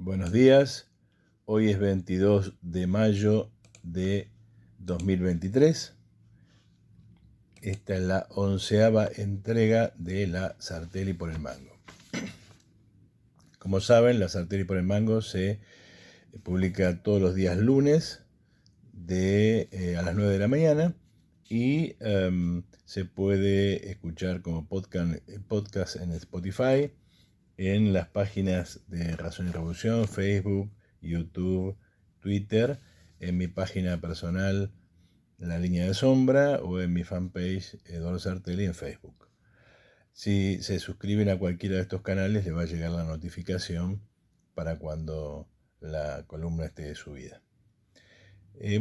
Buenos días, hoy es 22 de mayo de 2023. Esta es la 11ª entrega de la Sartelli por el Mango. Como saben, la Sartelli por el Mango se publica todos los días lunes a las 9 de la mañana y se puede escuchar como podcast en Spotify, en las páginas de Razón y Revolución, Facebook, YouTube, Twitter, en mi página personal La Línea de Sombra o en mi fanpage Eduardo Sartelli en Facebook. Si se suscriben a cualquiera de estos canales les va a llegar la notificación para cuando la columna esté subida.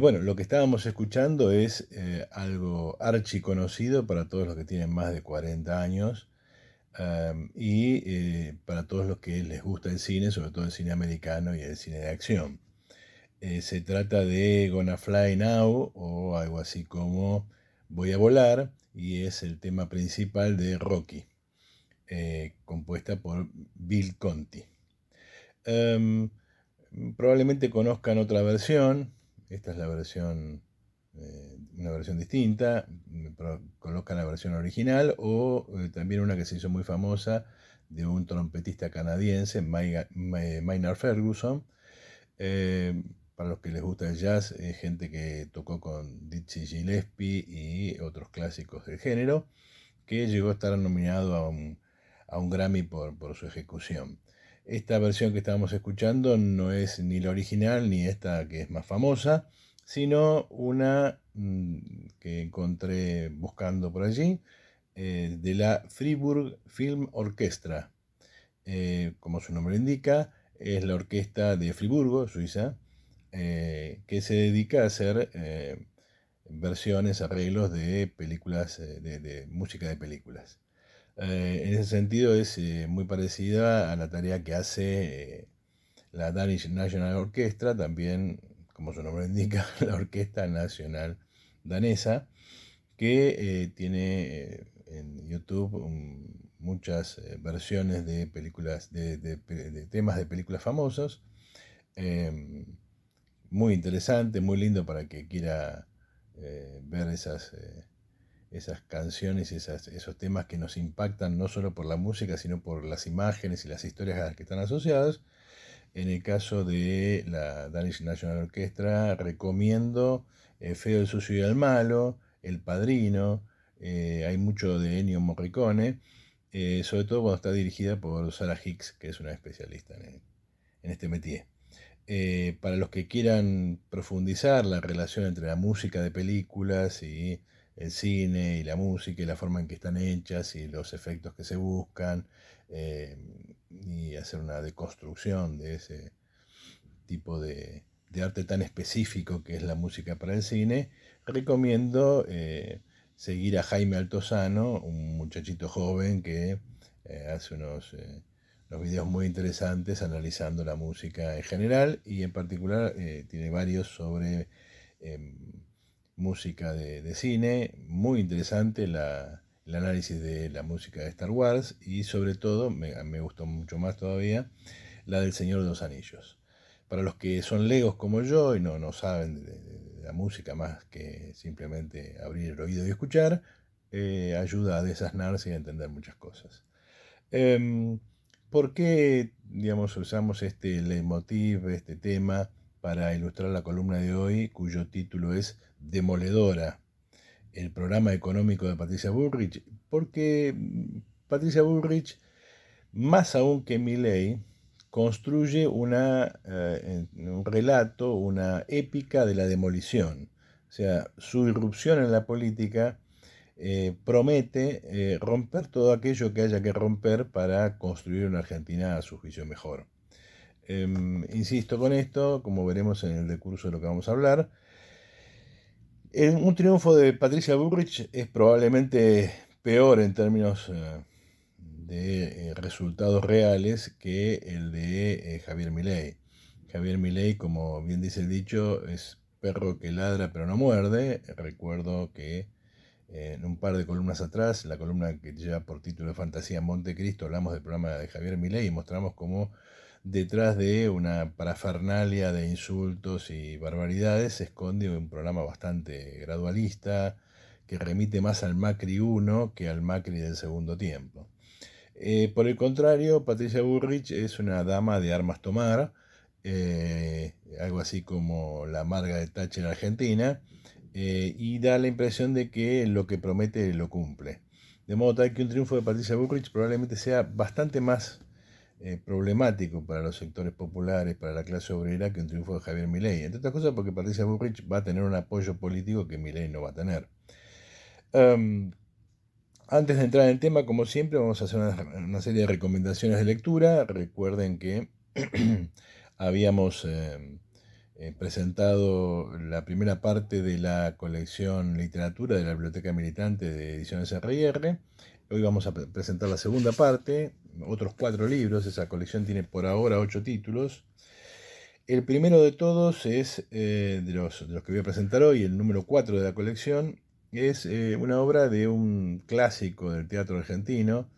Bueno, lo que estábamos escuchando es algo archiconocido para todos los que tienen más de 40 años, para todos los que les gusta el cine, sobre todo el cine americano y el cine de acción. Se trata de Gonna Fly Now o algo así como Voy a volar, y es el tema principal de Rocky, compuesta por Bill Conti. Probablemente conozcan otra versión. Esta es la versión, una versión distinta, conozcan la versión original o también una que se hizo muy famosa de un trompetista canadiense, Maynard Ferguson. Para los que les gusta el jazz, gente que tocó con Dizzy Gillespie y otros clásicos del género, que llegó a estar nominado a un Grammy por su ejecución. Esta versión que estábamos escuchando no es ni la original ni esta que es más famosa, sino una que encontré buscando por allí, de la Fribourg Film Orchestra. Como su nombre indica, es la orquesta de Friburgo, Suiza, que se dedica a hacer versiones, arreglos de películas, de música de películas. En ese sentido es muy parecida a la tarea que hace la Danish National Orchestra, también, como su nombre indica, la Orquesta Nacional Danesa, que tiene en YouTube muchas versiones de películas, de temas de películas famosos. Muy interesante, muy lindo para que quiera ver esas canciones y esos temas que nos impactan no solo por la música, sino por las imágenes y las historias a las que están asociados. En el caso de la Danish National Orchestra, recomiendo Feo, el sucio y el malo, El Padrino. Hay mucho de Ennio Morricone, sobre todo cuando está dirigida por Sarah Hicks, que es una especialista en este métier. Para los que quieran profundizar la relación entre la música de películas y el cine y la música y la forma en que están hechas y los efectos que se buscan, y hacer una deconstrucción de ese tipo de arte tan específico que es la música para el cine, recomiendo seguir a Jaime Altozano, un muchachito joven que hace unos videos muy interesantes analizando la música en general, y en particular tiene varios sobre música de cine. Muy interesante el análisis de la música de Star Wars, y sobre todo, me gustó mucho más todavía, la del Señor de los Anillos. Para los que son legos como yo y no saben de la música más que simplemente abrir el oído y escuchar, ayuda a desasnarse y a entender muchas cosas. ¿Por qué, digamos, usamos este leitmotiv, este tema, para ilustrar la columna de hoy, cuyo título es Demoledora, el programa económico de Patricia Bullrich? Porque Patricia Bullrich, más aún que Milei, construye un relato, una épica de la demolición. O sea, su irrupción en la política promete romper todo aquello que haya que romper para construir una Argentina a su juicio mejor. Insisto con esto, como veremos en el decurso de lo que vamos a hablar. Un triunfo de Patricia Bullrich es probablemente peor en términos de resultados reales que el de Javier Milei. Javier Milei, como bien dice el dicho, es perro que ladra pero no muerde. Recuerdo que en un par de columnas atrás, la columna que lleva por título de Fantasía Montecristo, hablamos del programa de Javier Milei y mostramos cómo detrás de una parafernalia de insultos y barbaridades se esconde un programa bastante gradualista que remite más al Macri 1 que al Macri del segundo tiempo. Por el contrario, Patricia Bullrich es una dama de armas tomar, algo así como la Margaret Thatcher argentina, y da la impresión de que lo que promete lo cumple. De modo tal que un triunfo de Patricia Bullrich probablemente sea bastante más problemático para los sectores populares, para la clase obrera, que un triunfo de Javier Milei. Entre otras cosas porque Patricia Bullrich va a tener un apoyo político que Milei no va a tener. Antes de entrar en el tema, como siempre, vamos a hacer una serie de recomendaciones de lectura. Recuerden que habíamos presentado la primera parte de la colección Literatura de la Biblioteca Militante de Ediciones R&R. Hoy vamos a presentar la segunda parte, otros 4 libros. Esa colección tiene por ahora 8 títulos. El primero de todos es, de los que voy a presentar hoy, el número 4 de la colección, es una obra de un clásico del teatro argentino,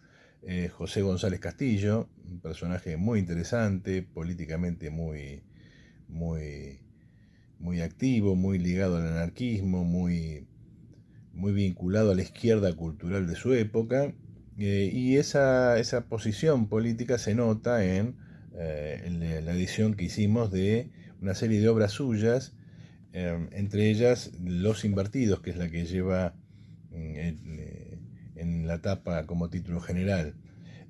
José González Castillo, un personaje muy interesante, políticamente muy activo, muy ligado al anarquismo, muy vinculado a la izquierda cultural de su época, y esa posición política se nota en la edición que hicimos de una serie de obras suyas, entre ellas Los Invertidos, que es la que lleva en la tapa como título general.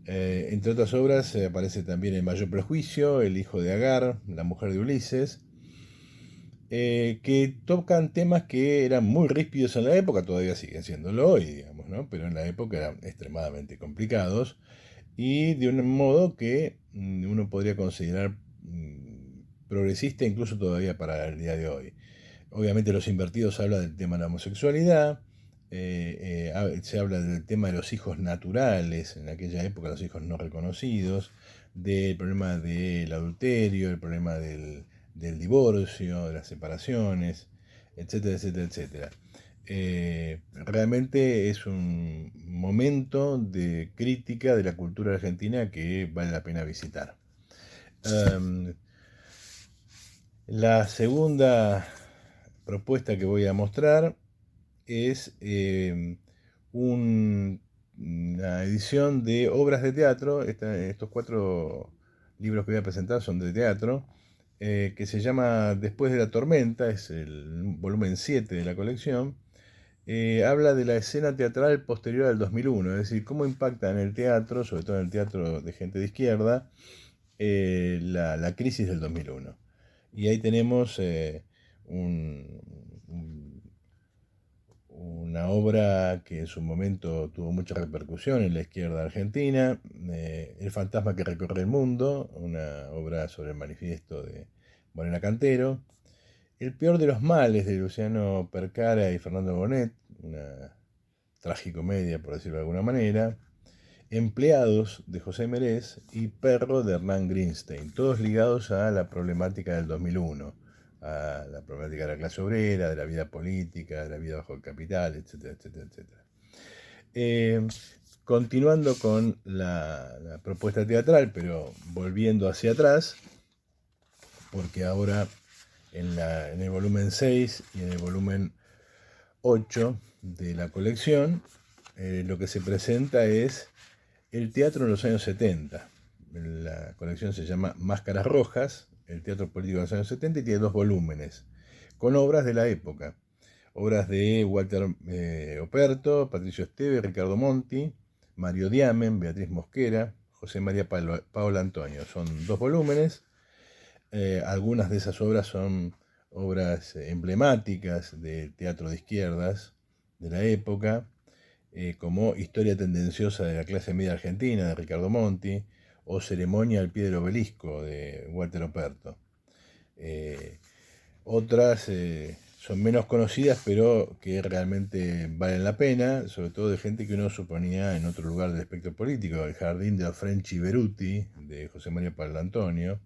Entre otras obras aparece también El Mayor Prejuicio, El Hijo de Agar, La Mujer de Ulises, que tocan temas que eran muy ríspidos en la época, todavía siguen siéndolo hoy, digamos, ¿no? Pero en la época eran extremadamente complicados y de un modo que uno podría considerar progresista incluso todavía para el día de hoy. Obviamente Los Invertidos habla del tema de la homosexualidad, se habla del tema de los hijos naturales, en aquella época los hijos no reconocidos, del problema del adulterio, el problema del divorcio, de las separaciones, etcétera, etcétera, etcétera. Realmente es un momento de crítica de la cultura argentina que vale la pena visitar. La segunda propuesta que voy a mostrar es una edición de obras de teatro. Estos 4 libros que voy a presentar son de teatro, que se llama Después de la tormenta, es el volumen 7 de la colección. Habla de la escena teatral posterior al 2001, es decir, cómo impacta en el teatro, sobre todo en el teatro de gente de izquierda, la crisis del 2001. Y ahí tenemos una obra que en su momento tuvo mucha repercusión en la izquierda argentina, El fantasma que recorre el mundo, una obra sobre el manifiesto de Morena Cantero, El peor de los males de Luciano Percara y Fernando Bonet, una tragicomedia por decirlo de alguna manera, Empleados de José Merés y Perro de Hernán Greenstein, todos ligados a la problemática del 2001, a la problemática de la clase obrera, de la vida política, de la vida bajo el capital, etcétera, etcétera, etcétera. Continuando con la propuesta teatral, pero volviendo hacia atrás, porque ahora en el volumen 6 y en el volumen 8 de la colección, lo que se presenta es el teatro en los años 70. La colección se llama Máscaras Rojas, el teatro político de los años 70, y tiene 2 volúmenes, con obras de la época. Obras de Walter Operto, Patricio Esteves, Ricardo Monti, Mario Diamen, Beatriz Mosquera, José María Paola Antonio. Son 2 volúmenes. Algunas de esas obras son obras emblemáticas del teatro de izquierdas de la época, como Historia tendenciosa de la clase media argentina, de Ricardo Monti, o Ceremonia al pie del obelisco, de Walter Operto. Otras son menos conocidas, pero que realmente valen la pena, sobre todo de gente que uno suponía en otro lugar del espectro político, El jardín de Frenchi Beruti, de José María Paola Antonio,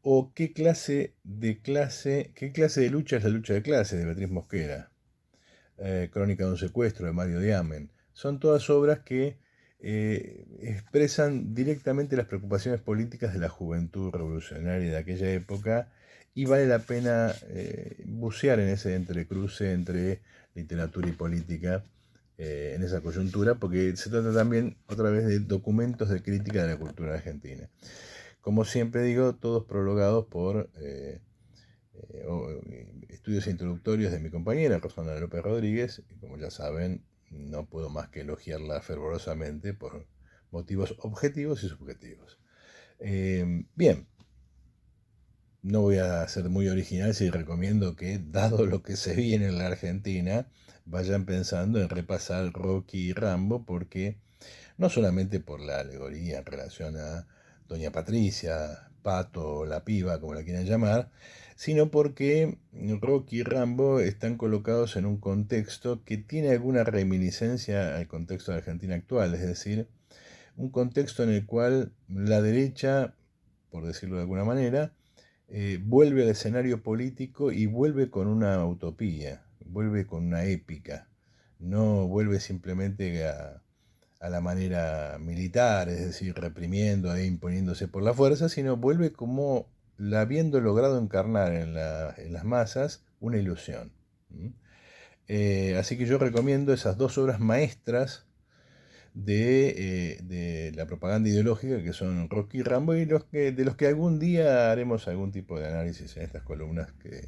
o ¿Qué clase de lucha es la lucha de clase?, de Beatriz Mosquera, Crónica de un secuestro, de Mario Diamen. Son todas obras que expresan directamente las preocupaciones políticas de la juventud revolucionaria de aquella época, y vale la pena bucear en ese entrecruce entre literatura y política en esa coyuntura, porque se trata también otra vez de documentos de crítica de la cultura argentina. Como siempre digo, todos prologados por estudios introductorios de mi compañera Rosana López Rodríguez, y como ya saben, no puedo más que elogiarla fervorosamente por motivos objetivos y subjetivos. Bien, no voy a ser muy original si recomiendo que, dado lo que se viene en la Argentina, vayan pensando en repasar Rocky y Rambo, porque no solamente por la alegoría en relación a Doña Patricia, Pato, la piba, como la quieran llamar, sino porque Rocky y Rambo están colocados en un contexto que tiene alguna reminiscencia al contexto de Argentina actual, es decir, un contexto en el cual la derecha, por decirlo de alguna manera, vuelve al escenario político y vuelve con una utopía, vuelve con una épica, no vuelve simplemente a la manera militar, es decir, reprimiendo e imponiéndose por la fuerza, sino vuelve como habiendo logrado encarnar en las masas una ilusión. Así que yo recomiendo esas dos obras maestras de la propaganda ideológica, que son Rocky y Rambo, y de los que algún día haremos algún tipo de análisis en estas columnas que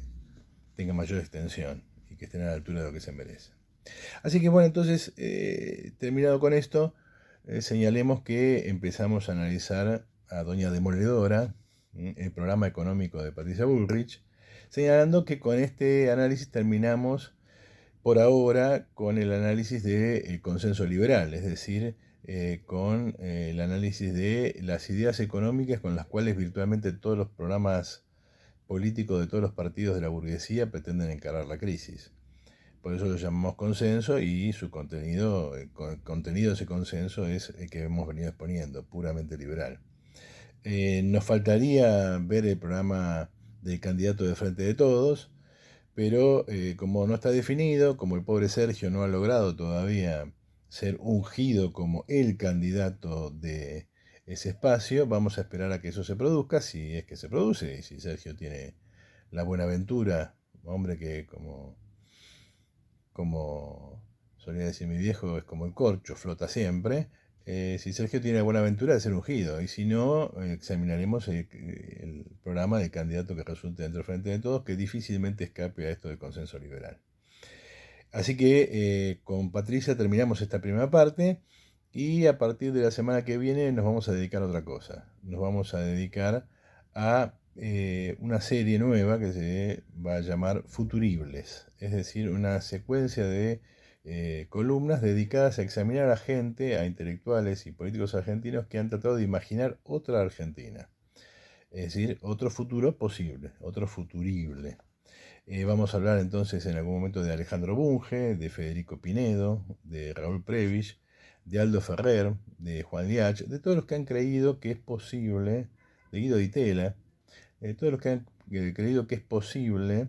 tengan mayor extensión y que estén a la altura de lo que se merece. Así que bueno, entonces, terminado con esto, señalemos que empezamos a analizar a Doña Demoledora, el programa económico de Patricia Bullrich, señalando que con este análisis terminamos por ahora con el análisis del consenso liberal, es decir, con el análisis de las ideas económicas con las cuales virtualmente todos los programas políticos de todos los partidos de la burguesía pretenden encarar la crisis. Por eso lo llamamos consenso, y su contenido, el contenido de ese consenso es el que hemos venido exponiendo, puramente liberal. Nos faltaría ver el programa del candidato de Frente de Todos, pero como no está definido, como el pobre Sergio no ha logrado todavía ser ungido como el candidato de ese espacio, vamos a esperar a que eso se produzca, si es que se produce, y si Sergio tiene la buena aventura, hombre que como solía decir mi viejo, es como el corcho, flota siempre. Si Sergio tiene la buena aventura de ser ungido, y si no, examinaremos el programa del candidato que resulte dentro del Frente de Todos, que difícilmente escape a esto del consenso liberal. Así que con Patricia terminamos esta primera parte, y a partir de la semana que viene nos vamos a dedicar a otra cosa. Nos vamos a dedicar a una serie nueva que se va a llamar Futuribles, es decir, una secuencia de columnas dedicadas a examinar a gente, a intelectuales y políticos argentinos que han tratado de imaginar otra Argentina, es decir, otro futuro posible, otro futurible. Vamos a hablar entonces en algún momento de Alejandro Bunge, de Federico Pinedo, de Raúl Prebisch, de Aldo Ferrer, de Juan Liach, de todos los que han creído que es posible, de Guido Di Tella, todos los que han creído que es posible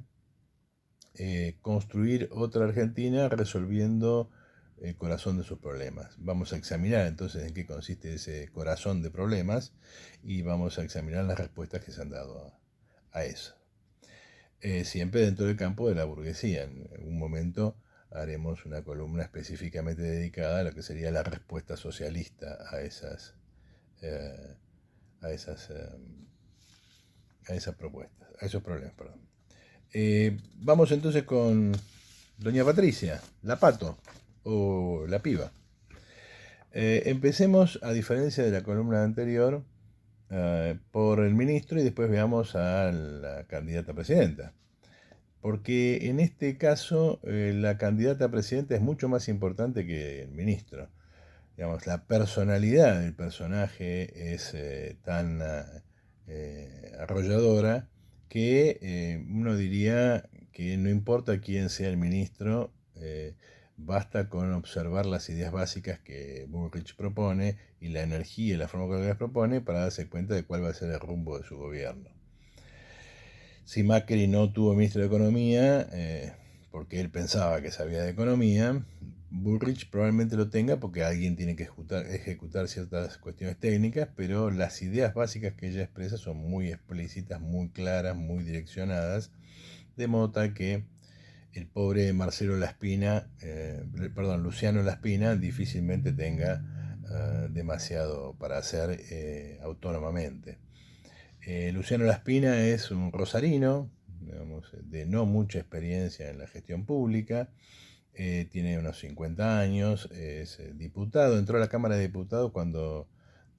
construir otra Argentina resolviendo el corazón de sus problemas. Vamos a examinar entonces en qué consiste ese corazón de problemas, y vamos a examinar las respuestas que se han dado a eso. Siempre dentro del campo de la burguesía. En algún momento haremos una columna específicamente dedicada a lo que sería la respuesta socialista a esas propuestas, a esos problemas, perdón. Vamos entonces con Doña Patricia, la Pato, o la piba. Empecemos, a diferencia de la columna anterior, por el ministro, y después veamos a la candidata a presidenta. Porque en este caso la candidata a presidenta es mucho más importante que el ministro. Digamos, la personalidad del personaje es tan arrolladora que uno diría que no importa quién sea el ministro, basta con observar las ideas básicas que Bullrich propone y la energía y la forma que las propone para darse cuenta de cuál va a ser el rumbo de su gobierno. Si Macri no tuvo ministro de Economía, porque él pensaba que sabía de economía, Bullrich probablemente lo tenga porque alguien tiene que ejecutar ciertas cuestiones técnicas, pero las ideas básicas que ella expresa son muy explícitas, muy claras, muy direccionadas, de modo tal que el pobre Luciano Laspina difícilmente tenga demasiado para hacer autónomamente. Luciano Laspina es un rosarino, digamos, de no mucha experiencia en la gestión pública, tiene unos 50 años, es diputado, entró a la Cámara de Diputados cuando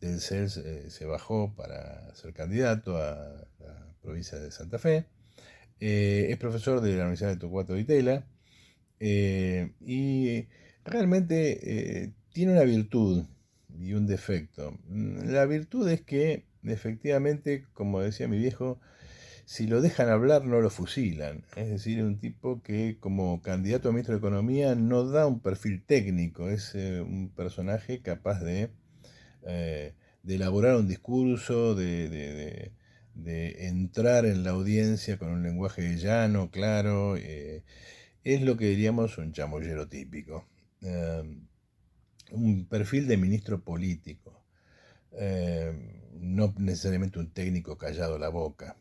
Del CEL se bajó para ser candidato a la provincia de Santa Fe. Es profesor de la Universidad de Torcuato Di Tella y realmente tiene una virtud y un defecto. La virtud es que efectivamente, como decía mi viejo, si lo dejan hablar no lo fusilan. Es decir, un tipo que como candidato a ministro de Economía no da un perfil técnico, es un personaje capaz de elaborar un discurso, de entrar en la audiencia con un lenguaje llano, claro. Es lo que diríamos un chamullero típico. Eh, un perfil de ministro político. No necesariamente un técnico callado la boca.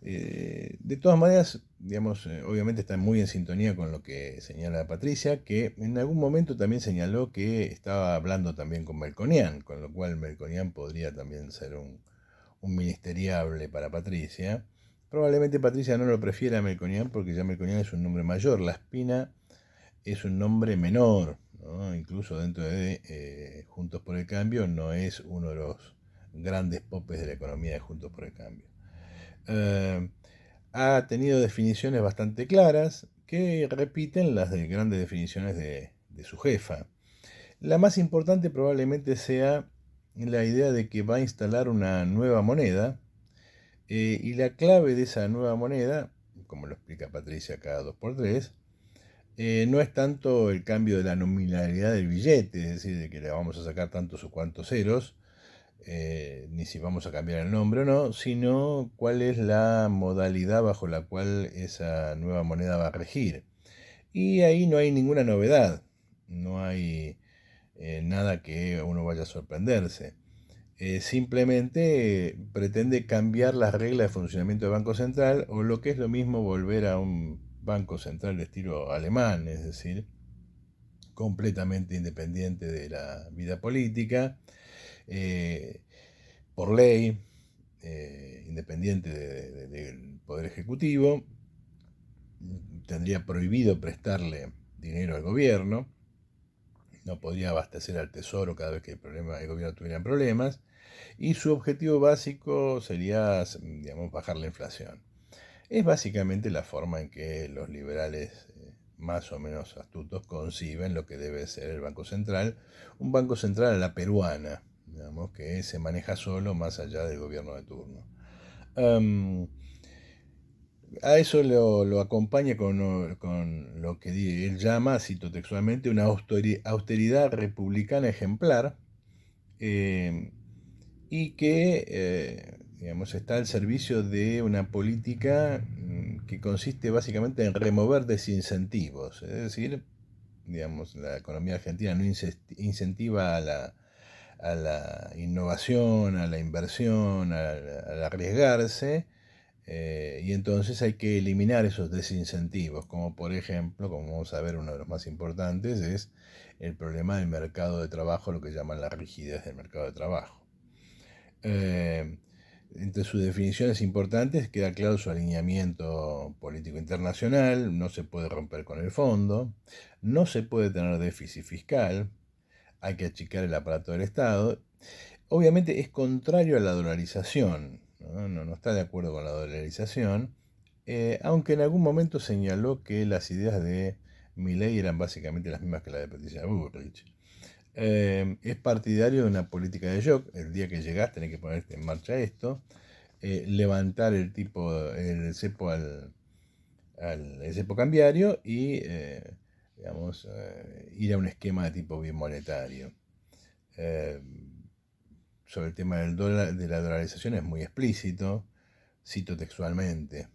Eh, de todas maneras, digamos, obviamente está muy en sintonía con lo que señala Patricia, que en algún momento también señaló que estaba hablando también con Melconian, con lo cual Melconian podría también ser un ministeriable para Patricia. Probablemente Patricia no lo prefiera a Melconian porque ya Melconian es un nombre mayor, La Espina es un nombre menor, ¿no? Incluso dentro de Juntos por el Cambio no es uno de los grandes popes de la economía de Juntos por el Cambio. Ha tenido definiciones bastante claras que repiten las de grandes definiciones de su jefa. La más importante probablemente sea la idea de que va a instalar una nueva moneda y la clave de esa nueva moneda, como lo explica Patricia cada 2x3, no es tanto el cambio de la nominalidad del billete, es decir, de que le vamos a sacar tantos o cuantos ceros, ni si vamos a cambiar el nombre o no, sino cuál es la modalidad bajo la cual esa nueva moneda va a regir. Y ahí no hay ninguna novedad, no hay nada que uno vaya a sorprenderse. Simplemente pretende cambiar las reglas de funcionamiento del Banco Central o lo que es lo mismo volver a un Banco Central de estilo alemán, es decir, completamente independiente de la vida política, eh, por ley, independiente del Poder Ejecutivo, tendría prohibido prestarle dinero al gobierno, no podría abastecer al Tesoro cada vez que el gobierno tuviera problemas, y su objetivo básico sería, digamos, bajar la inflación. Es básicamente la forma en que los liberales más o menos astutos conciben lo que debe ser el Banco Central, un Banco Central a la peruana, digamos, que se maneja solo más allá del gobierno de turno. A eso lo acompaña con lo que él llama, cito textualmente, una austeridad republicana ejemplar, y que digamos, está al servicio de una política que consiste básicamente en remover desincentivos, es decir, digamos, la economía argentina no incentiva a la innovación, a la inversión, al arriesgarse, y entonces hay que eliminar esos desincentivos, como por ejemplo, como vamos a ver, uno de los más importantes es el problema del mercado de trabajo, lo que llaman la rigidez del mercado de trabajo. Entre sus definiciones importantes queda claro su alineamiento político internacional, no se puede romper con el fondo, no se puede tener déficit fiscal, hay que achicar el aparato del Estado. Obviamente es contrario a la dolarización, no está de acuerdo con la dolarización, aunque en algún momento señaló que las ideas de Milei eran básicamente las mismas que las de Patricia Bullrich. Es partidario de una política de shock. El día que llegás tenés que ponerte en marcha esto, levantar el cepo el cepo cambiario y digamos, ir a un esquema de tipo bimonetario. Sobre el tema del dólar, de la dolarización es muy explícito, cito textualmente: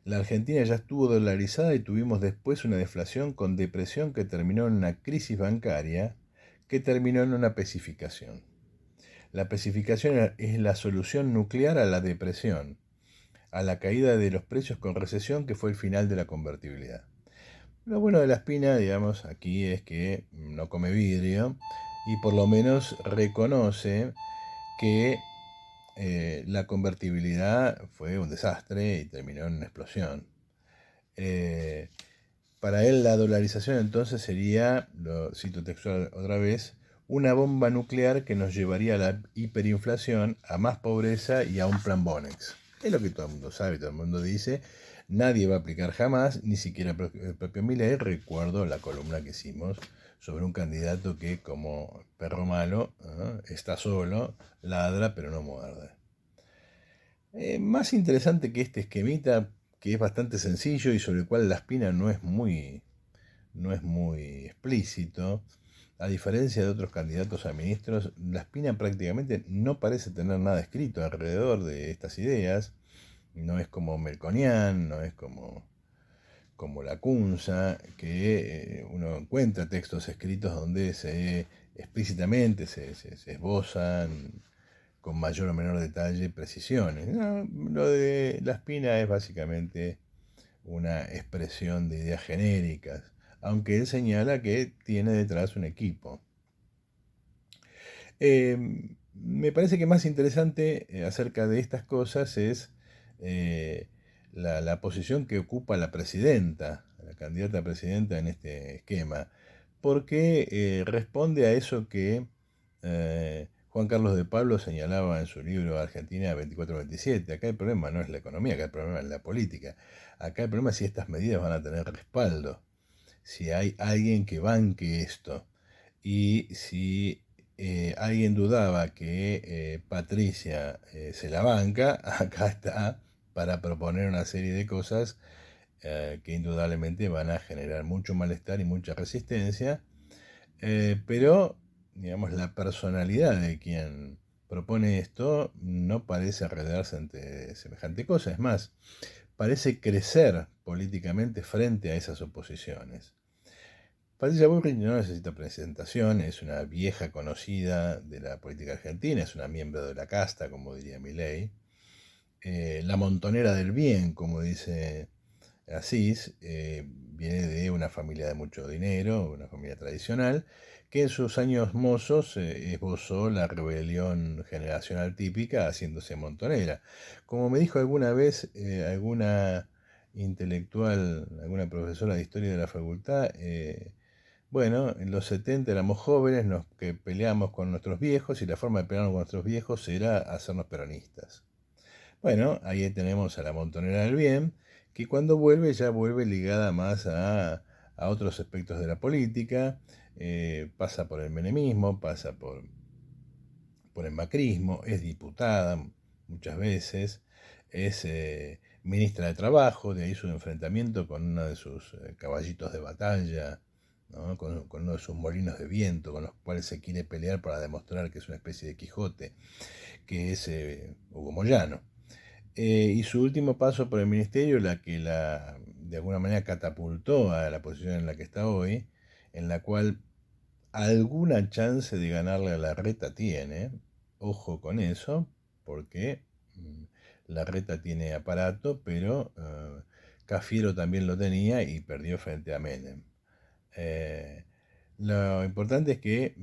La Argentina ya estuvo dolarizada y tuvimos después una deflación con depresión que terminó en una crisis bancaria que terminó en una pesificación. La pesificación es la solución nuclear a la depresión, a la caída de los precios con recesión que fue el final de la convertibilidad. Lo bueno de la Spina, digamos, aquí es que no come vidrio y por lo menos reconoce que la convertibilidad fue un desastre y terminó en una explosión. Para él la dolarización entonces sería, lo cito textual otra vez, una bomba nuclear que nos llevaría a la hiperinflación, a más pobreza y a un plan Bonex. Es lo que todo el mundo sabe, todo el mundo dice. Nadie va a aplicar jamás, ni siquiera el propio Milei. Recuerdo la columna que hicimos sobre un candidato que, como perro malo, está solo, ladra pero no muerde. Más interesante que este esquemita, que es bastante sencillo y sobre el cual la Spina no es muy explícito, a diferencia de otros candidatos a ministros, la Spina prácticamente no parece tener nada escrito alrededor de estas ideas. No es como Melconian, no es como Lacunza, que uno encuentra textos escritos donde explícitamente se esbozan con mayor o menor detalle precisiones. No, lo de la Spina es básicamente una expresión de ideas genéricas, aunque él señala que tiene detrás un equipo. Me parece que más interesante acerca de estas cosas es la posición que ocupa la presidenta, la candidata a presidenta en este esquema, porque responde a eso que Juan Carlos de Pablo señalaba en su libro Argentina 24-27. Acá el problema no es la economía, acá el problema es la política. Acá el problema es si estas medidas van a tener respaldo, si hay alguien que banque esto y si alguien dudaba que Patricia se la banca, acá está para proponer una serie de cosas que indudablemente van a generar mucho malestar y mucha resistencia, pero digamos la personalidad de quien propone esto no parece arredrarse ante semejante cosa, es más, parece crecer políticamente frente a esas oposiciones. Patricia Bullrich no necesita presentación, es una vieja conocida de la política argentina, es una miembro de la casta, como diría Milei. La montonera del bien, como dice Asís, viene de una familia de mucho dinero, una familia tradicional, que en sus años mozos esbozó la rebelión generacional típica haciéndose montonera. Como me dijo alguna vez alguna intelectual, alguna profesora de historia de la facultad, bueno, en los 70 éramos jóvenes, que peleábamos con nuestros viejos y la forma de pelearnos con nuestros viejos era hacernos peronistas. Bueno, ahí tenemos a la montonera del bien, que cuando vuelve ya vuelve ligada más a otros aspectos de la política, pasa por el menemismo, pasa por el macrismo, es diputada muchas veces, es ministra de Trabajo, de ahí su enfrentamiento con uno de sus caballitos de batalla, ¿no? Con uno de sus molinos de viento, con los cuales se quiere pelear para demostrar que es una especie de Quijote, que es Hugo Moyano. Y su último paso por el ministerio, la que de alguna manera catapultó a la posición en la que está hoy, en la cual alguna chance de ganarle a Larreta tiene, ojo con eso, porque Larreta tiene aparato, pero Cafiero también lo tenía y perdió frente a Menem. Lo importante es que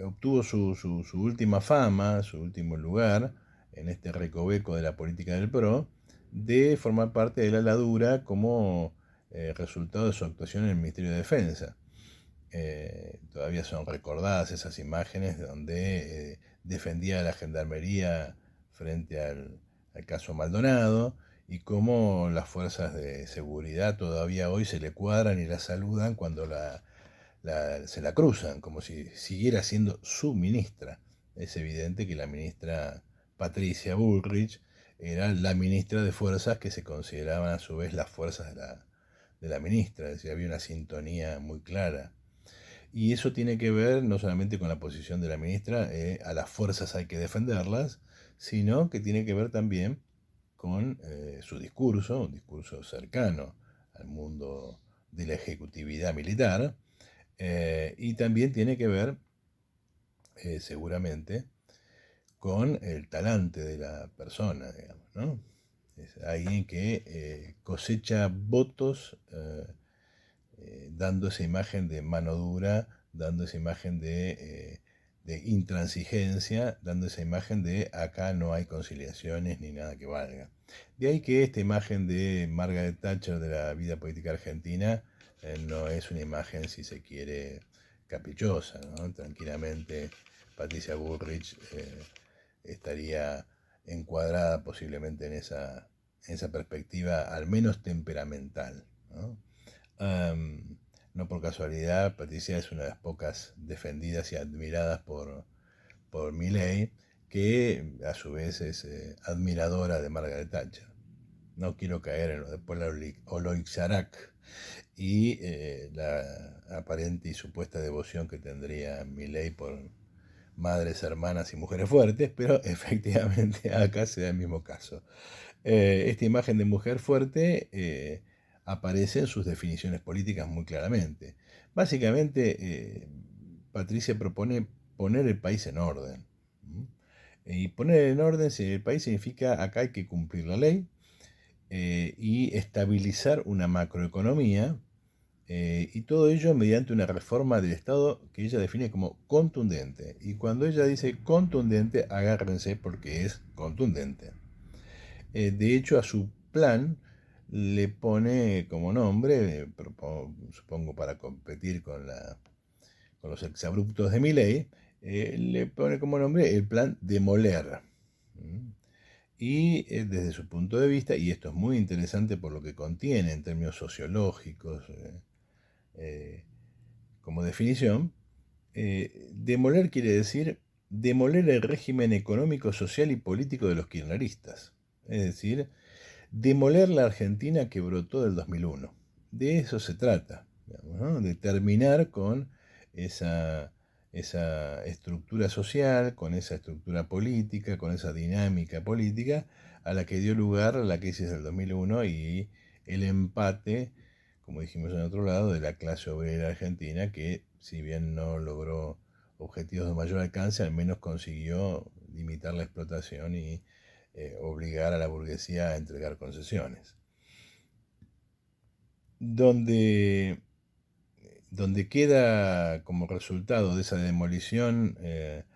obtuvo su última fama, su último lugar en este recoveco de la política del PRO, de formar parte de la Ladura como resultado de su actuación en el Ministerio de Defensa. Todavía son recordadas esas imágenes donde defendía a la gendarmería frente al caso Maldonado y cómo las fuerzas de seguridad todavía hoy se le cuadran y la saludan cuando se la cruzan, como si siguiera siendo su ministra. Es evidente que la ministra Patricia Bullrich era la ministra de fuerzas que se consideraban a su vez las fuerzas de la ministra, es decir, había una sintonía muy clara. Y eso tiene que ver no solamente con la posición de la ministra, a las fuerzas hay que defenderlas, sino que tiene que ver también con su discurso, un discurso cercano al mundo de la ejecutividad militar, y también tiene que ver, seguramente, con el talante de la persona, digamos, ¿no? Es alguien que cosecha votos dando esa imagen de mano dura, dando esa imagen de intransigencia, dando esa imagen de acá no hay conciliaciones ni nada que valga. De ahí que esta imagen de Margaret Thatcher de la vida política argentina no es una imagen, si se quiere, caprichosa, ¿no? Tranquilamente Patricia Bullrich estaría encuadrada posiblemente en esa perspectiva, al menos temperamental, ¿no? No por casualidad, Patricia es una de las pocas defendidas y admiradas por Milei, que a su vez es admiradora de Margaret Thatcher. No quiero caer en lo de Paula Oloixarak y la aparente y supuesta devoción que tendría Milei por madres, hermanas y mujeres fuertes, pero efectivamente acá se da el mismo caso. Esta imagen de mujer fuerte aparece en sus definiciones políticas muy claramente. Básicamente, Patricia propone poner el país en orden. Y poner en orden el país significa acá hay que cumplir la ley y estabilizar una macroeconomía, y todo ello mediante una reforma del Estado que ella define como contundente. Y cuando ella dice contundente, agárrense porque es contundente. De hecho, a su plan le pone como nombre, supongo para competir con los exabruptos de Milei, le pone como nombre el plan Demoler. Y desde su punto de vista, y esto es muy interesante por lo que contiene en términos sociológicos, como definición, demoler quiere decir demoler el régimen económico, social y político de los kirchneristas. Es decir, demoler la Argentina que brotó del 2001. De eso se trata, digamos, ¿no? De terminar con esa estructura social, con esa estructura política, con esa dinámica política a la que dio lugar la crisis del 2001 y el empate, como dijimos en otro lado, de la clase obrera argentina que, si bien no logró objetivos de mayor alcance, al menos consiguió limitar la explotación y obligar a la burguesía a entregar concesiones. Donde queda como resultado de esa demolición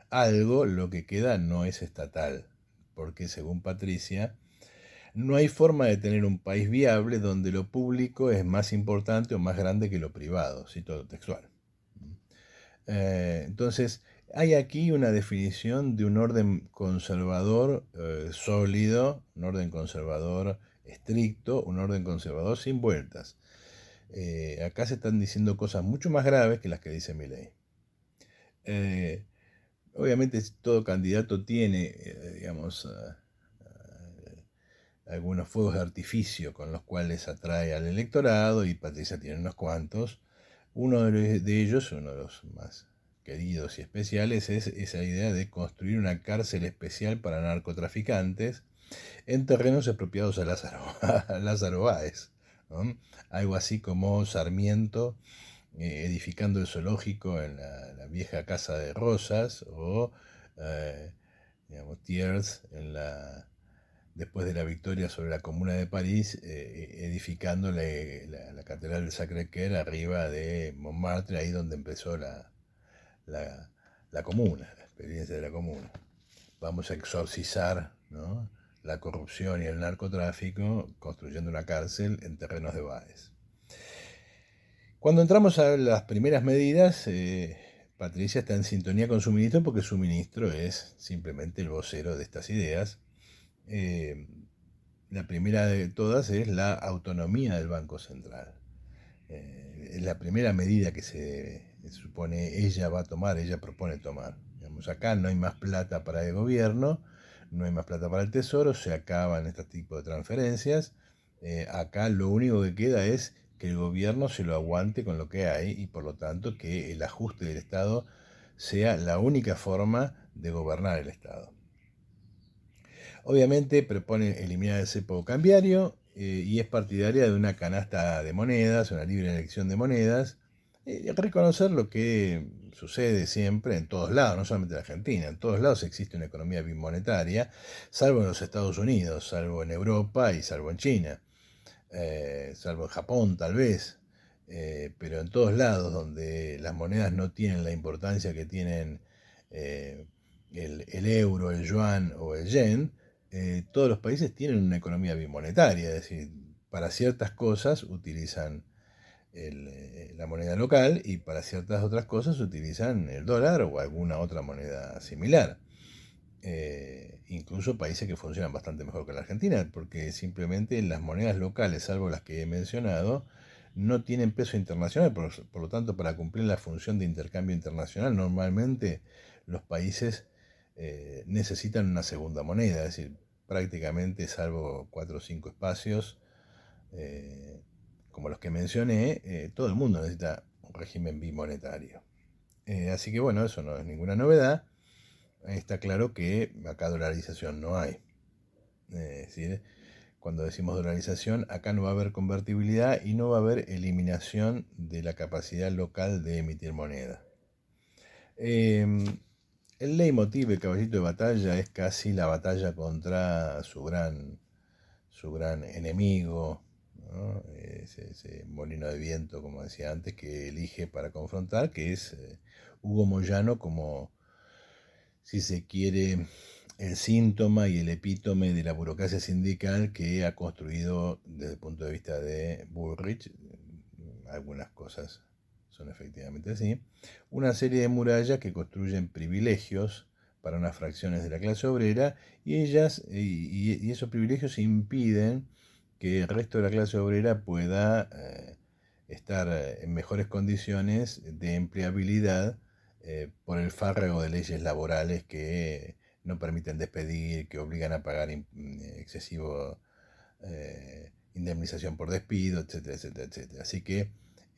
algo, lo que queda no es estatal, porque según Patricia, no hay forma de tener un país viable donde lo público es más importante o más grande que lo privado, cito textual. Entonces, hay aquí una definición de un orden conservador sólido, un orden conservador estricto, un orden conservador sin vueltas. Acá se están diciendo cosas mucho más graves que las que dice Milei. Obviamente todo candidato tiene, digamos, algunos fuegos de artificio con los cuales atrae al electorado, y Patricia tiene unos cuantos. Uno de ellos, uno de los más queridos y especiales, es esa idea de construir una cárcel especial para narcotraficantes en terrenos expropiados a Lázaro Báez, ¿no? Algo así como Sarmiento edificando el zoológico en la vieja casa de Rosas, o digamos, Thiers después de la victoria sobre la Comuna de París, edificando la Catedral del Sacré-Cœur arriba de Montmartre, ahí donde empezó la Comuna, la experiencia de la Comuna. Vamos a exorcizar, ¿no?, la corrupción y el narcotráfico construyendo una cárcel en terrenos de Báez. Cuando entramos a las primeras medidas, Patricia está en sintonía con su ministro porque su ministro es simplemente el vocero de estas ideas. La primera de todas es la autonomía del Banco Central. Es la primera medida que se supone ella va a tomar, ella propone tomar. Digamos, acá no hay más plata para el gobierno, no hay más plata para el tesoro, se acaban este tipo de transferencias. Acá lo único que queda es que el gobierno se lo aguante con lo que hay y por lo tanto que el ajuste del Estado sea la única forma de gobernar el Estado. Obviamente propone eliminar el cepo cambiario y es partidaria de una canasta de monedas, una libre elección de monedas, reconocer lo que sucede siempre en todos lados, no solamente en Argentina, en todos lados existe una economía bimonetaria, salvo en los Estados Unidos, salvo en Europa y salvo en China, salvo en Japón tal vez, pero en todos lados donde las monedas no tienen la importancia que tienen eh, el euro, el yuan o el yen, todos los países tienen una economía bimonetaria, es decir, para ciertas cosas utilizan la moneda local y para ciertas otras cosas utilizan el dólar o alguna otra moneda similar. Incluso países que funcionan bastante mejor que la Argentina, porque simplemente las monedas locales, salvo las que he mencionado, no tienen peso internacional, por lo tanto, para cumplir la función de intercambio internacional, normalmente los países necesitan una segunda moneda, es decir, prácticamente, salvo 4 o 5 espacios, eh, como los que mencioné, todo el mundo necesita un régimen bimonetario. Así que bueno, eso no es ninguna novedad. Está claro que acá dolarización no hay. Es decir, cuando decimos dolarización, acá no va a haber convertibilidad y no va a haber eliminación de la capacidad local de emitir moneda. El leitmotiv, el caballito de batalla, es casi la batalla contra su gran enemigo, ¿no? Ese molino de viento, como decía antes, que elige para confrontar, que es Hugo Moyano como, si se quiere, el síntoma y el epítome de la burocracia sindical que ha construido desde el punto de vista de Bullrich, algunas cosas son efectivamente así, una serie de murallas que construyen privilegios para unas fracciones de la clase obrera y esos privilegios impiden que el resto de la clase obrera pueda estar en mejores condiciones de empleabilidad por el fárrago de leyes laborales que no permiten despedir, que obligan a pagar excesivo indemnización por despido, etcétera, etcétera, etcétera. Así que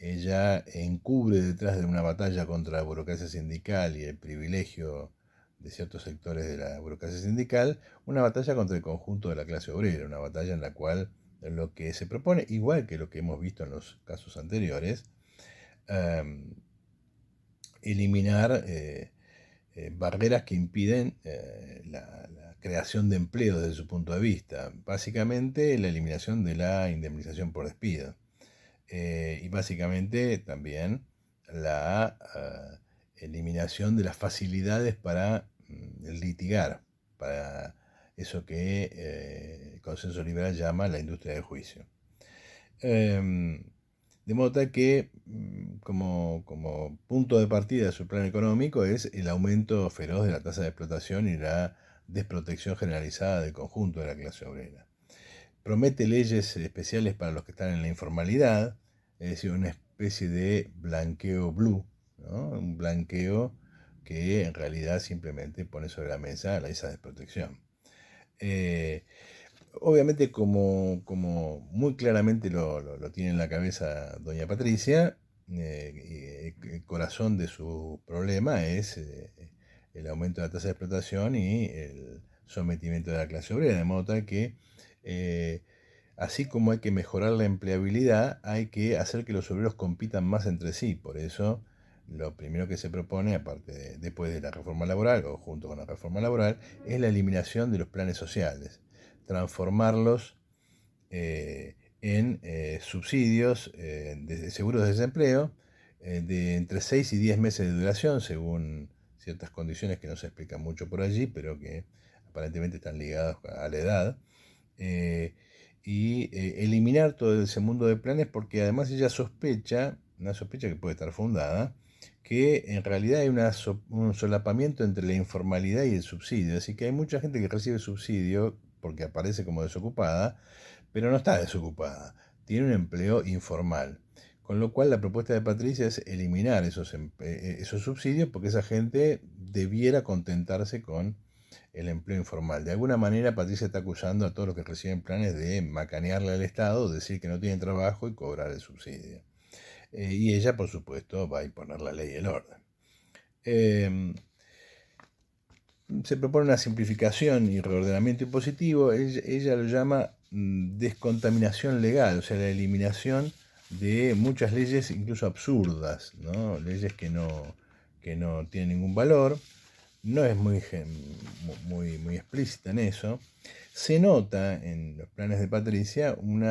ella encubre detrás de una batalla contra la burocracia sindical y el privilegio de ciertos sectores de la burocracia sindical, una batalla contra el conjunto de la clase obrera, una batalla en la cual lo que se propone, igual que lo que hemos visto en los casos anteriores, eliminar barreras que impiden la creación de empleo desde su punto de vista. Básicamente la eliminación de la indemnización por despido. Y básicamente también la eliminación de las facilidades para litigar, para eso que el consenso liberal llama la industria del juicio. De modo tal que, como punto de partida de su plan económico, es el aumento feroz de la tasa de explotación y la desprotección generalizada del conjunto de la clase obrera. Promete leyes especiales para los que están en la informalidad, es decir, una especie de blanqueo blue, ¿no? Un blanqueo que en realidad simplemente pone sobre la mesa esa desprotección. Obviamente, como muy claramente lo tiene en la cabeza doña Patricia, el corazón de su problema es el aumento de la tasa de explotación y el sometimiento de la clase obrera, de modo tal que, así como hay que mejorar la empleabilidad, hay que hacer que los obreros compitan más entre sí. Por eso, lo primero que se propone, después de la reforma laboral o junto con la reforma laboral, es la eliminación de los planes sociales, transformarlos en subsidios de seguros de desempleo de entre 6 y 10 meses de duración, según ciertas condiciones que no se explican mucho por allí, pero que aparentemente están ligadas a la edad, y eliminar todo ese mundo de planes, porque además ella sospecha, una sospecha que puede estar fundada, que en realidad hay un solapamiento entre la informalidad y el subsidio. Así que hay mucha gente que recibe subsidio porque aparece como desocupada, pero no está desocupada, tiene un empleo informal. Con lo cual la propuesta de Patricia es eliminar esos subsidios, porque esa gente debiera contentarse con el empleo informal. De alguna manera Patricia está acusando a todos los que reciben planes de macanearle al Estado, decir que no tienen trabajo y cobrar el subsidio. Y ella, por supuesto, va a imponer la ley y el orden. Eh, se propone una simplificación y reordenamiento impositivo. Ella lo llama descontaminación legal, o sea, la eliminación de muchas leyes incluso absurdas, ¿no? Leyes que no tienen ningún valor. No es muy explícita en eso. Se nota en los planes de Patricia un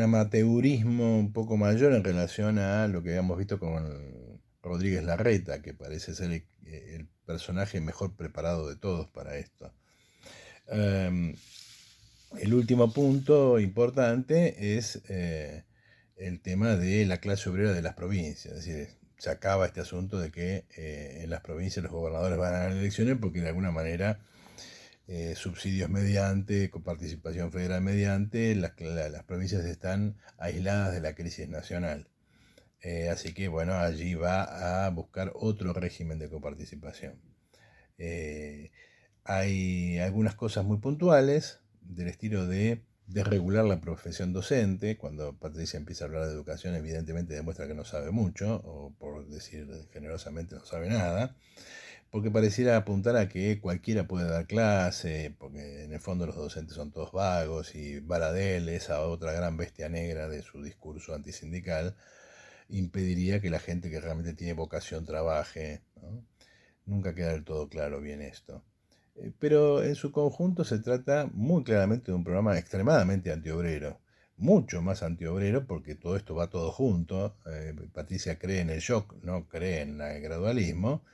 amateurismo un poco mayor en relación a lo que habíamos visto con Rodríguez Larreta, que parece ser el personaje mejor preparado de todos para esto. El último punto importante es el tema de la clase obrera de las provincias. Es decir, se acaba este asunto de que en las provincias los gobernadores van a ganar elecciones porque de alguna manera subsidios mediante, coparticipación federal mediante, las provincias están aisladas de la crisis nacional. Así que bueno, allí va a buscar otro régimen de coparticipación. Hay algunas cosas muy puntuales del estilo de desregular la profesión docente. Cuando Patricia empieza a hablar de educación, evidentemente demuestra que no sabe mucho, o por decir generosamente no sabe nada, porque pareciera apuntar a que cualquiera puede dar clase, porque en el fondo los docentes son todos vagos, y Baradel, esa otra gran bestia negra de su discurso antisindical, impediría que la gente que realmente tiene vocación trabaje, ¿no? Nunca queda del todo claro bien esto. Pero en su conjunto se trata muy claramente de un programa extremadamente antiobrero, mucho más antiobrero porque todo esto va todo junto. Patricia cree en el shock, no cree en el gradualismo.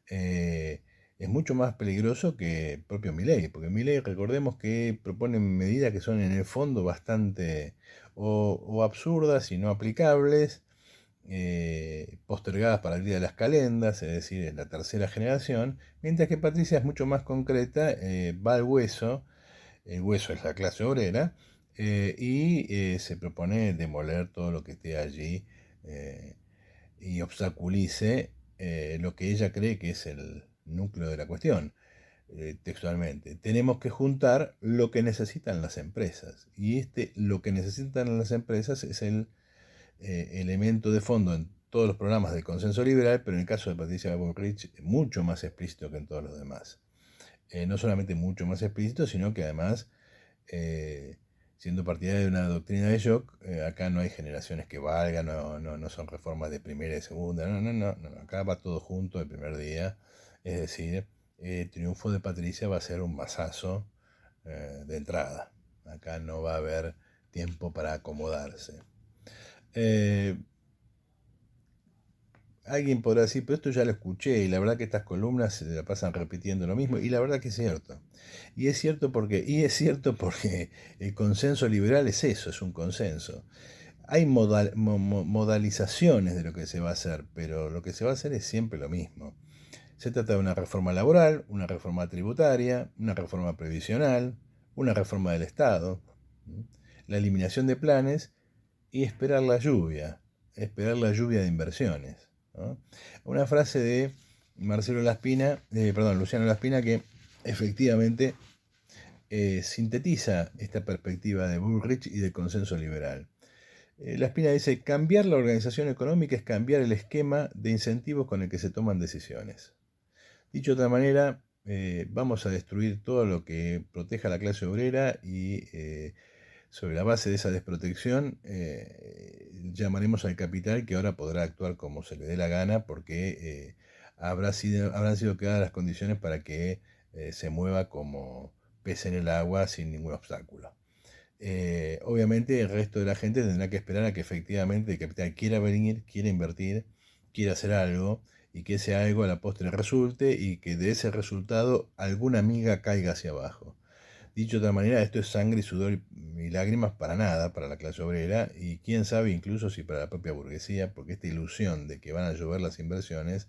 Es mucho más peligroso que el propio Milei, porque Milei, recordemos que propone medidas que son en el fondo bastante o absurdas y no aplicables, postergadas para el día de las calendas, es decir, en la tercera generación, mientras que Patricia es mucho más concreta, va al hueso, el hueso es la clase obrera, y se propone demoler todo lo que esté allí y obstaculice lo que ella cree que es el núcleo de la cuestión. Textualmente, tenemos que juntar lo que necesitan las empresas, y lo que necesitan las empresas es el elemento de fondo en todos los programas del consenso liberal, pero en el caso de Patricia Bullrich mucho más explícito que en todos los demás. No solamente mucho más explícito, sino que además, siendo partidaria de una doctrina de shock, acá no hay generaciones que valgan, no son reformas de primera y segunda, no, acá va todo junto el primer día. Es decir, el triunfo de Patricia va a ser un masazo de entrada. Acá no va a haber tiempo para acomodarse. Alguien podrá decir, pero esto ya lo escuché, y la verdad que estas columnas se la pasan repitiendo lo mismo, y la verdad que es cierto. Y es cierto porque el consenso liberal es eso, es un consenso. Hay modalizaciones de lo que se va a hacer, pero lo que se va a hacer es siempre lo mismo. Se trata de una reforma laboral, una reforma tributaria, una reforma previsional, una reforma del Estado, la eliminación de planes y esperar la lluvia de inversiones, ¿no? Una frase de Luciano Laspina, que efectivamente sintetiza esta perspectiva de Bullrich y del consenso liberal. Laspina dice: cambiar la organización económica es cambiar el esquema de incentivos con el que se toman decisiones. Dicho de otra manera, vamos a destruir todo lo que proteja a la clase obrera y sobre la base de esa desprotección, llamaremos al capital, que ahora podrá actuar como se le dé la gana, porque habrán sido creadas las condiciones para que se mueva como pez en el agua sin ningún obstáculo. Obviamente el resto de la gente tendrá que esperar a que efectivamente el capital quiera venir, quiera invertir, quiera hacer algo, y que ese algo a la postre resulte, y que de ese resultado alguna miga caiga hacia abajo. Dicho de otra manera, esto es sangre y sudor y lágrimas para nada, para la clase obrera, y quién sabe incluso si para la propia burguesía, porque esta ilusión de que van a llover las inversiones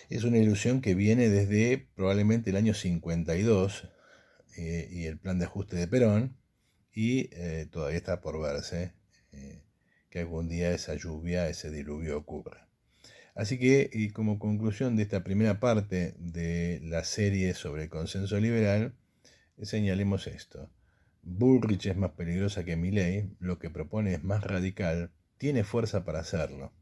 es una ilusión que viene desde probablemente el año 52 y el plan de ajuste de Perón, y todavía está por verse que algún día esa lluvia, ese diluvio ocurra. Así que, y como conclusión de esta primera parte de la serie sobre el consenso liberal, señalemos esto: Bullrich es más peligrosa que Milei, lo que propone es más radical, tiene fuerza para hacerlo,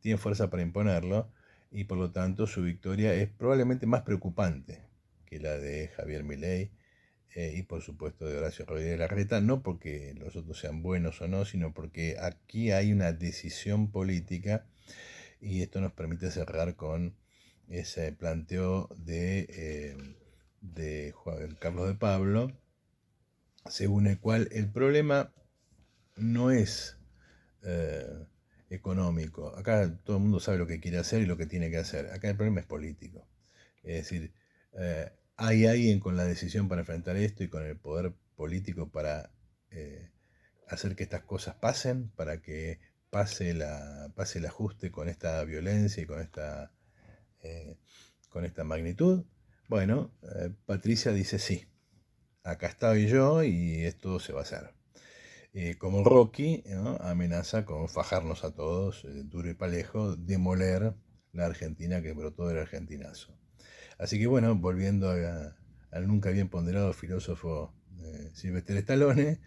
tiene fuerza para imponerlo, y por lo tanto su victoria es probablemente más preocupante que la de Javier Milei y por supuesto de Horacio Rodríguez Larreta, no porque los otros sean buenos o no, sino porque aquí hay una decisión política y esto nos permite cerrar con ese planteo de Juan Carlos de Pablo, según el cual el problema no es económico. Acá todo el mundo sabe lo que quiere hacer y lo que tiene que hacer. Acá el problema es político. Es decir, hay alguien con la decisión para enfrentar esto y con el poder político para hacer que estas cosas pasen, para que pase el ajuste con esta violencia y con esta magnitud. Bueno, Patricia dice sí, acá estoy yo y esto se va a hacer. Como Rocky, ¿no?, amenaza con fajarnos a todos, duro y parejo, demoler la Argentina que brotó del argentinazo. Así que bueno, volviendo al nunca bien ponderado filósofo Sylvester Stallone,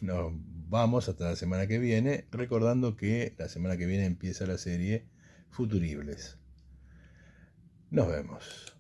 nos vamos hasta la semana que viene, recordando que la semana que viene empieza la serie Futuribles. Nos vemos.